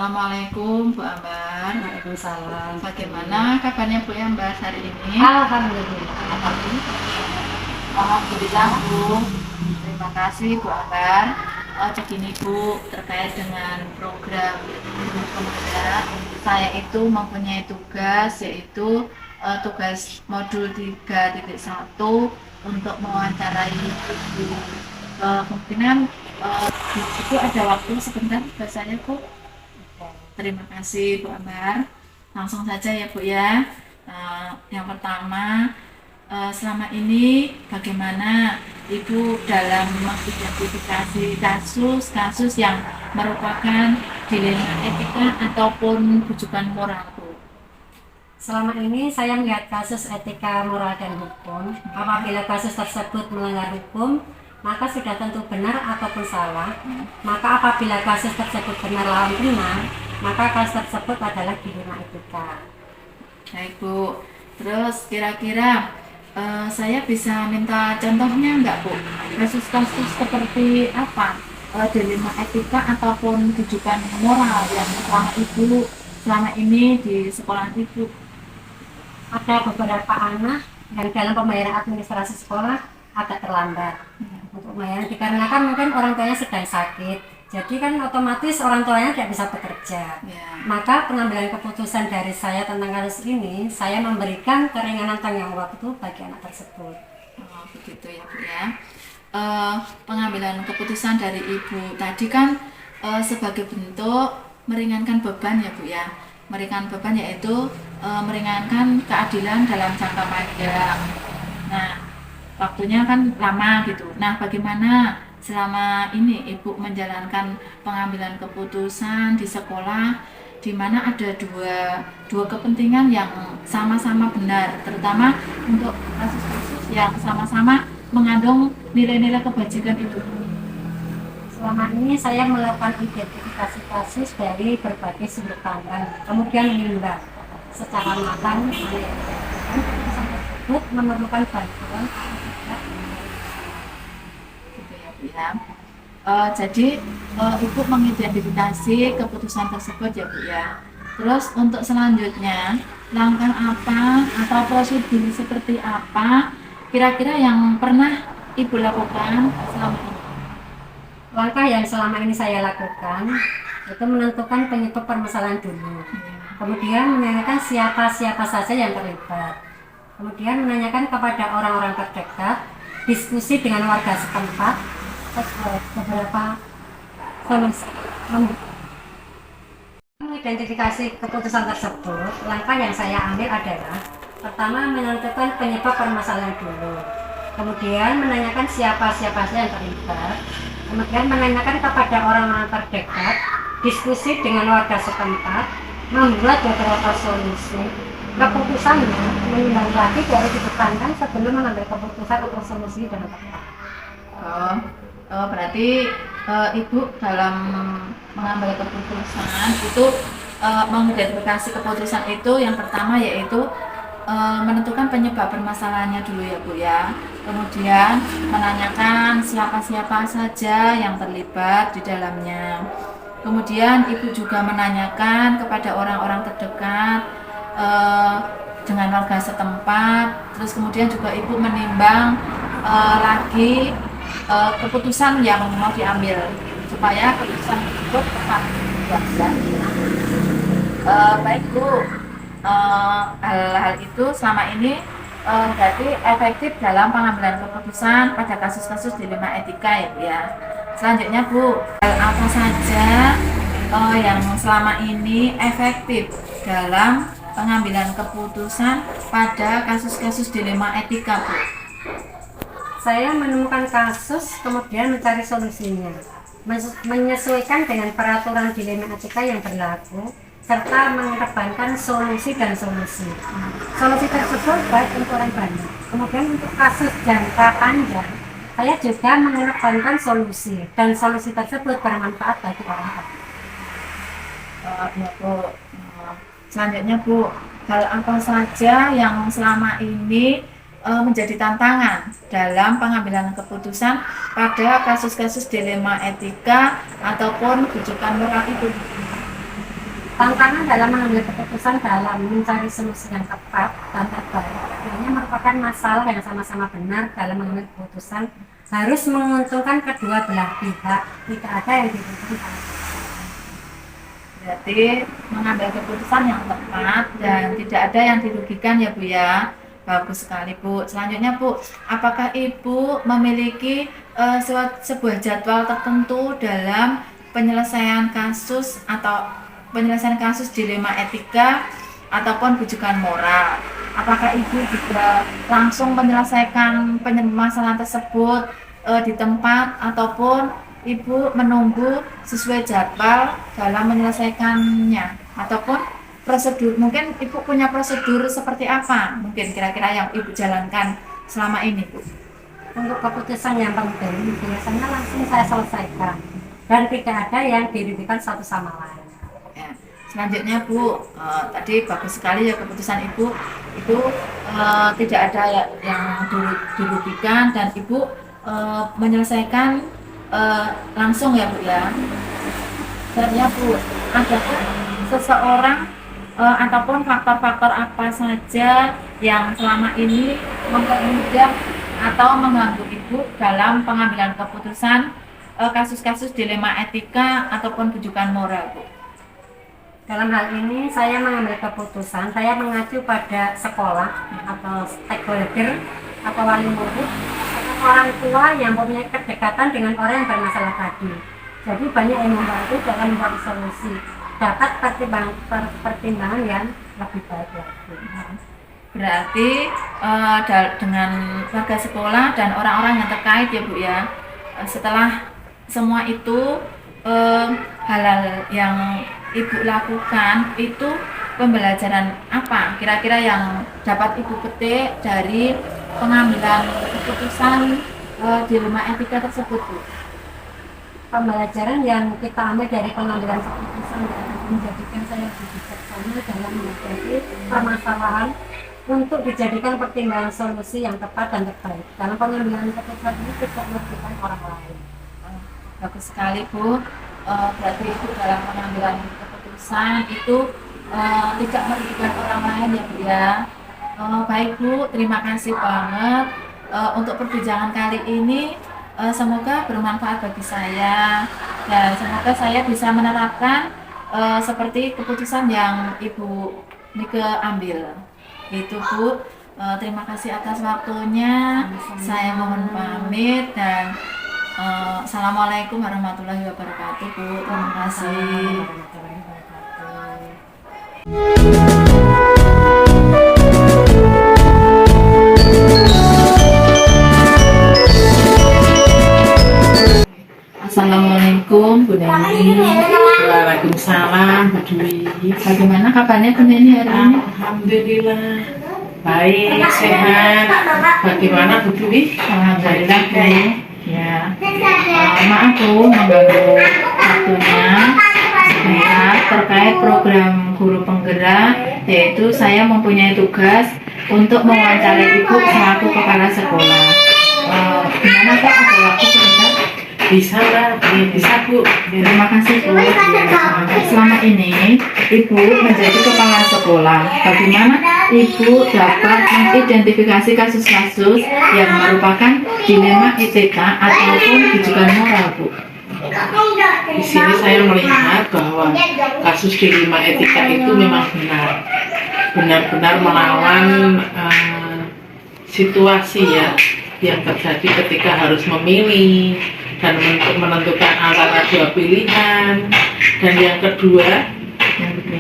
Assalamualaikum Bu Ambar. Waalaikumsalam. Bagaimana kabarnya Bu Ambar hari ini? Alhamdulillah. Alhamdulillah Bu. Terima kasih Bu Ambar. Begini Bu, terkait dengan program Guru Pemuda, saya itu mempunyai tugas yaitu tugas modul 3.1 untuk mewawancarai Ibu. Kemungkinan itu ada waktu sebentar bahasanya Bu. Terima kasih Bu Ambar. Langsung saja ya Bu ya. Yang pertama, selama ini bagaimana Ibu dalam mengidentifikasi kasus-kasus yang merupakan dilema etika ataupun bujukan moral Bu? Selama ini saya melihat kasus etika, moral, dan hukum. Apabila kasus tersebut melanggar hukum, maka sudah tentu benar ataupun salah. Maka apabila kasus tersebut benar lawan benar, maka kasus tersebut adalah dilema etika. Baik Bu. Terus kira-kira saya bisa minta contohnya enggak Bu? Kasus-kasus seperti apa? Dilema etika ataupun bujukan moral yang selama ini di sekolah Ibu? Ada beberapa anak yang dalam pembayaran administrasi sekolah agak terlambat untuk pembayaran dikarenakan mungkin orang tuanya sedang sakit. Jadi kan otomatis orang tuanya tidak bisa bekerja. Ya. Maka pengambilan keputusan dari saya tentang kasus ini, saya memberikan keringanan tanggung waktu bagi anak tersebut. Oh, begitu ya Bu ya. Pengambilan keputusan dari Ibu tadi kan sebagai bentuk meringankan beban ya Bu ya. Meringankan beban yaitu meringankan keadilan dalam jangka panjang. Nah, waktunya kan lama gitu. Nah, bagaimana selama ini Ibu menjalankan pengambilan keputusan di sekolah di mana ada dua kepentingan yang sama-sama benar, terutama untuk kasus-kasus yang sama-sama mengandung nilai-nilai kebajikan itu? Selama ini saya melakukan identifikasi kasus dari berbagai sudut pandang, kemudian menimbang secara matang mana yang keputusan tersebut memerlukan bantuan atau tidak. Gitu ya Bu ya. Jadi Ibu mengidentifikasi keputusan tersebut ya Bu ya. Terus untuk selanjutnya langkah apa atau prosedur seperti apa kira-kira yang pernah Ibu lakukan selama ini? Langkah yang selama ini saya lakukan itu menentukan penyebab permasalahan dulu, kemudian menanyakan siapa-siapa saja yang terlibat, kemudian menanyakan kepada orang-orang terdekat, diskusi dengan warga setempat, beberapa solusi. Mengidentifikasi keputusan tersebut, langkah yang saya ambil adalah pertama menentukan penyebab permasalahan dulu, kemudian menanyakan siapa-siapa saja yang terlibat, kemudian menanyakan kepada orang-orang terdekat, diskusi dengan warga setempat, membuat beberapa solusi. Keputusannya menimbang lagi dari sudut pandang sebelum mengambil keputusan atau solusi dengan tepat. Berarti Ibu dalam mengambil keputusan itu mengidentifikasi keputusan itu yang pertama yaitu menentukan penyebab permasalahannya dulu ya Bu ya. Kemudian menanyakan siapa-siapa saja yang terlibat di dalamnya. Kemudian Ibu juga menanyakan kepada orang-orang terdekat dengan warga setempat. Terus kemudian juga Ibu menimbang lagi keputusan yang mau diambil supaya keputusan tersebut tepat. Baik Bu, hal-hal itu selama ini berarti efektif dalam pengambilan keputusan pada kasus-kasus dilema etika ya Bu ya. Selanjutnya Bu, hal apa saja yang selama ini efektif dalam pengambilan keputusan pada kasus-kasus dilema etika Bu? Saya menemukan kasus kemudian mencari solusinya, menyesuaikan dengan peraturan dilema etika yang berlaku, serta mengedepankan solusi dan solusi. Solusi tersebut baik untuk orang banyak. Kemudian untuk kasus jangka panjang, saya juga mengedepankan solusi dan solusi tersebut bermanfaat bagi orang banyak. Ya Bu. Selanjutnya Bu, hal apa saja yang selama ini menjadi tantangan dalam pengambilan keputusan pada kasus-kasus dilema etika ataupun bujukan moral itu? Tantangan dalam mengambil keputusan dalam mencari solusi yang tepat dan terbaik ini merupakan masalah yang sama-sama benar dalam mengambil keputusan harus menguntungkan kedua belah pihak, tidak ada yang diuntungkan. Berarti mengambil keputusan yang tepat dan tidak ada yang dirugikan ya Bu ya. Bagus sekali Bu. Selanjutnya Bu, apakah Ibu memiliki sebuah jadwal tertentu dalam penyelesaian kasus atau penyelesaian kasus dilema etika ataupun bujukan moral? Apakah Ibu juga langsung menyelesaikan permasalahan tersebut di tempat ataupun Ibu menunggu sesuai jadwal dalam menyelesaikannya ataupun prosedur, mungkin Ibu punya prosedur seperti apa mungkin kira-kira yang Ibu jalankan selama ini Bu? Untuk keputusan yang penting biasanya langsung saya selesaikan dan tidak ada yang dirugikan satu sama lain. Ya. Selanjutnya Bu, tadi bagus sekali ya keputusan Ibu itu tidak ada yang dirugikan dan Ibu menyelesaikan langsung ya Bu ya. Selanjutnya Bu, adakah seseorang ataupun faktor-faktor apa saja yang selama ini mempermudah atau mengganggu Ibu dalam pengambilan keputusan kasus-kasus dilema etika ataupun bujukan moral Bu? Dalam hal ini saya mengambil keputusan, saya mengacu pada sekolah atau stakeholder atau wali murid atau orang tua yang mempunyai kedekatan dengan orang yang bermasalah tadi. Jadi banyak yang membantu dalam mencari solusi, dapat pertimbangan yang lebih baik lagi. Berarti dengan warga sekolah dan orang-orang yang terkait ya Bu ya, setelah semua itu hal-hal yang Ibu lakukan itu pembelajaran apa kira-kira yang dapat Ibu petik dari pengambilan keputusan dilema etika tersebut Bu? Pembelajaran yang kita ambil dari pengambilan keputusan menjadikan saya lebih bijaksana dalam menghadapi permasalahan untuk dijadikan pertimbangan solusi yang tepat dan terbaik. Dalam pengambilan keputusan ini tidak merugikan orang lain. Bagus sekali Bu. Berarti Ibu dalam pengambilan keputusan itu tidak merugikan orang lain ya Bu ya. Baik Bu, terima kasih banget untuk perbincangan kali ini. Semoga bermanfaat bagi saya dan semoga saya bisa menerapkan seperti keputusan yang Ibu Nike ambil. Itu Bu. Terima kasih atas waktunya. Saya mohon pamit dan Assalamualaikum warahmatullahi wabarakatuh Bu. Terima kasih. Assalamualaikum Bu Neni. Waalaikumsalam Bu Dwi. Bagaimana kabarnya Bu Neni hari ini? Alhamdulillah baik, sehat. Bagaimana Bu Dwi? Alhamdulillah Bu. Ya, maaf Bu mengganggu waktunya sebentar terkait program guru penggerak, yaitu saya mempunyai tugas untuk mewawancarai Ibu selaku kepala sekolah. Gimana Pak, ada waktu sebentar? Bisa lah, bisa Bu. Terima kasih Bu. Selama ini Ibu menjadi kepala sekolah, bagaimana Ibu dapat mengidentifikasi kasus-kasus yang merupakan dilema etika ataupun bujukan moral Bu? Di sini saya melihat bahwa kasus dilema etika itu memang benar-benar melawan situasi ya yang terjadi ketika harus memilih dan untuk menentukan antara dua pilihan, dan yang kedua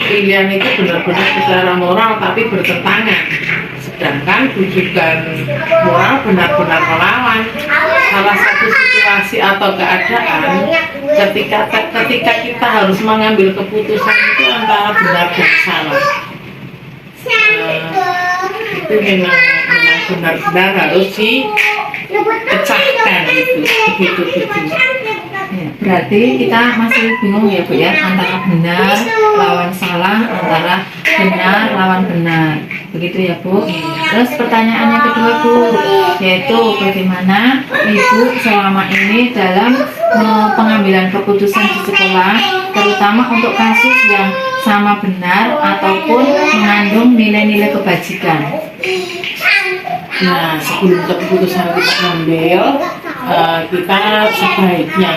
pilihan itu benar-benar secara moral tapi bertentangan, sedangkan bujukan moral benar-benar melawan salah satu situasi atau keadaan ketika kita harus mengambil keputusan itu antara benar dan salah. Itu memang benar-benar harus dipecahkan itu begitu. Ya, berarti kita masih bingung ya Bu ya, antara benar lawan salah, antara benar lawan benar, begitu ya Bu. Terus pertanyaan yang kedua Bu, yaitu bagaimana Ibu selama ini dalam pengambilan keputusan di sekolah terutama untuk kasus yang sama benar ataupun mengandung nilai-nilai kebajikan. Nah, sebelum keputusan kita ambil, kita sebaiknya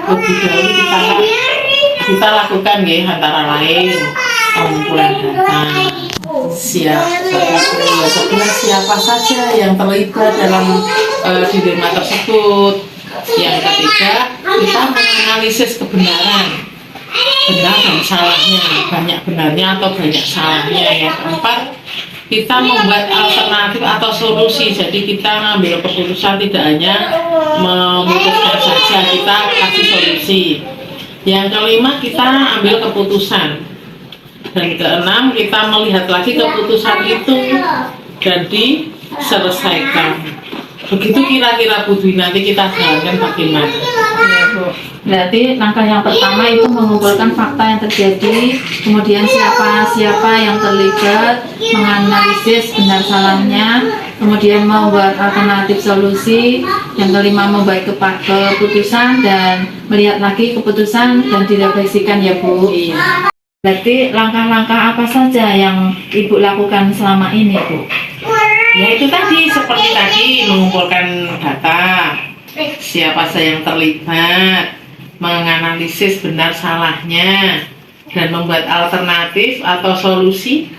lebih dahulu kita lakukan ya, antara lain pengumpulan data, siapa saja yang terlibat dalam dilema tersebut. Yang ketiga, kita menganalisis kebenaran, benar dan salahnya, banyak benarnya atau banyak salahnya. Yang keempat, kita membuat alternatif atau solusi. Jadi kita mengambil keputusan tidak hanya memutuskan saja, kita kasih solusi. Yang kelima, kita ambil keputusan. Dan keenam, kita melihat lagi keputusan itu dan diselesaikan. Begitu kira-kira Bu Dwi, nanti kita jalankan bagaimana. Ya, Bu. Berarti langkah yang pertama itu mengumpulkan fakta yang terjadi, kemudian siapa yang terlibat, menganalisis benar salahnya, kemudian membuat alternatif solusi, yang kelima membuat keputusan dan melihat lagi keputusan dan direfleksikan ya Bu. Iya. Berarti langkah-langkah apa saja yang Ibu lakukan selama ini Bu? Ya itu tadi, seperti tadi mengumpulkan data, siapa saja yang terlibat, menganalisis benar salahnya, dan membuat alternatif atau solusi.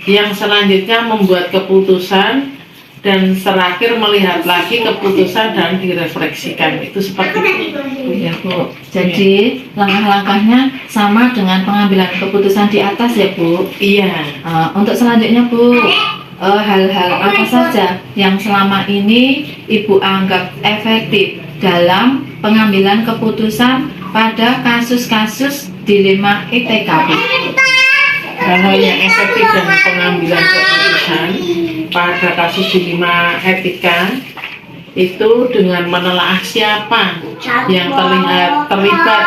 Yang selanjutnya membuat keputusan, dan terakhir melihat lagi keputusan dan direfleksikan. Itu seperti itu. Ya Bu. Jadi langkah-langkahnya sama dengan pengambilan keputusan di atas ya Bu. Iya. Untuk selanjutnya Bu, hal-hal apa saja yang selama ini Ibu anggap efektif dalam pengambilan keputusan pada kasus-kasus dilema ETK Bu? Hal-hal yang efektif dalam pengambilan keputusan pada kasus dilema etika itu dengan menelaah siapa yang terlibat,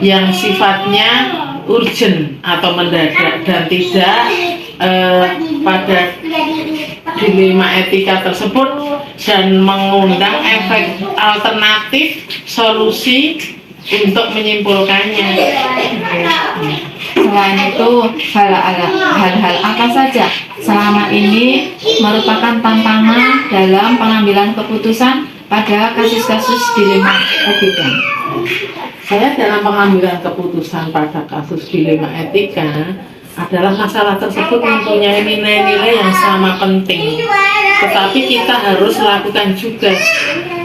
yang sifatnya urgent atau mendadak dan tidak pada dilema etika tersebut, dan mengundang efek alternatif solusi untuk menyimpulkannya. Selain itu, hal-hal apa saja selama ini merupakan tantangan dalam pengambilan keputusan pada kasus-kasus dilema etika? Saya dalam pengambilan keputusan pada kasus dilema etika adalah masalah tersebut mempunyai nilai-nilai yang sama penting, tetapi kita harus lakukan juga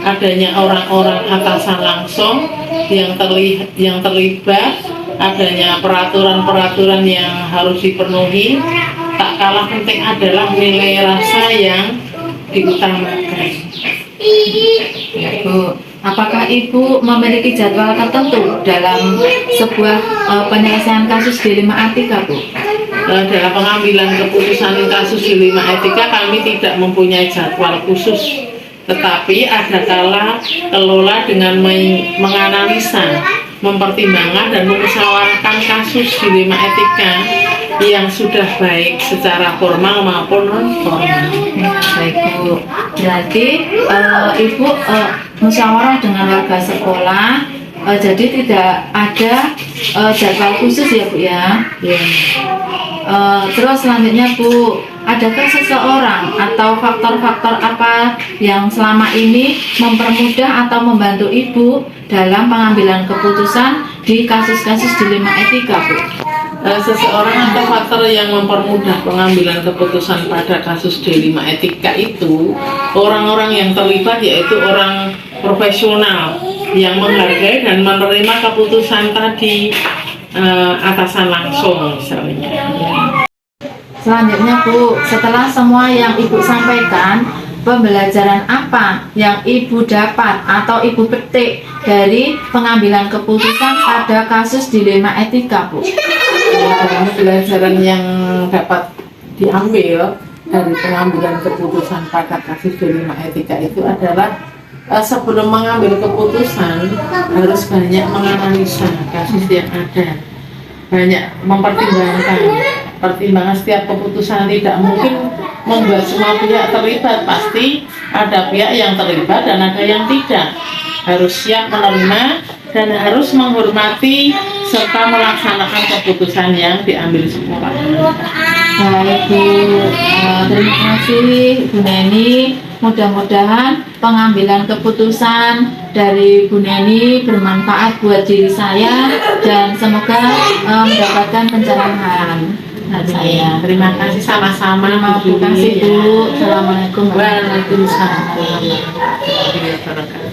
adanya orang-orang atasan langsung yang terlibat, adanya peraturan-peraturan yang harus dipenuhi. Tak kalah penting adalah nilai rasa yang diutamakan. Ya, Bu. Apakah Ibu memiliki jadwal tertentu dalam sebuah penyelesaian kasus dilema etika, Bu? Dalam pengambilan keputusan kasus dilema etika kami tidak mempunyai jadwal khusus, tetapi ada kala kelola dengan menganalisa, mempertimbangkan dan memusyawarahkan kasus dilema etika yang sudah baik secara formal maupun non formal. Baik Bu, berarti Ibu musyawarah dengan warga sekolah, jadi tidak ada jadwal khusus ya Bu ya? Ya. Terus selanjutnya Bu, adakah seseorang atau faktor-faktor apa yang selama ini mempermudah atau membantu Ibu dalam pengambilan keputusan di kasus-kasus dilema etika Bu? Seseorang atau faktor yang mempermudah pengambilan keputusan pada kasus dilema etika itu orang-orang yang terlibat, yaitu orang profesional yang menghargai dan menerima keputusan tadi, atasan langsung misalnya. Selanjutnya Bu, setelah semua yang Ibu sampaikan, pembelajaran apa yang Ibu dapat atau Ibu petik dari pengambilan keputusan pada kasus dilema etika Bu? Pelajaran yang dapat diambil dari pengambilan keputusan pada kasus dilema etika itu adalah sebelum mengambil keputusan harus banyak menganalisa kasus yang ada, banyak pertimbangan setiap keputusan. Tidak mungkin membuat semua pihak terlibat, pasti ada pihak yang terlibat dan ada yang tidak. Harus siap menerima dan harus menghormati serta melaksanakan keputusan yang diambil sekolah. Baik Bu, terima kasih Bu Neni. Mudah-mudahan pengambilan keputusan dari Bu Neni bermanfaat buat diri saya dan semoga mendapatkan pencerahan. Nah, saya Terima kasih sama-sama. terima kasih Bu. Assalamualaikum Waalaikumsalam warahmatullahi wabarakatuh.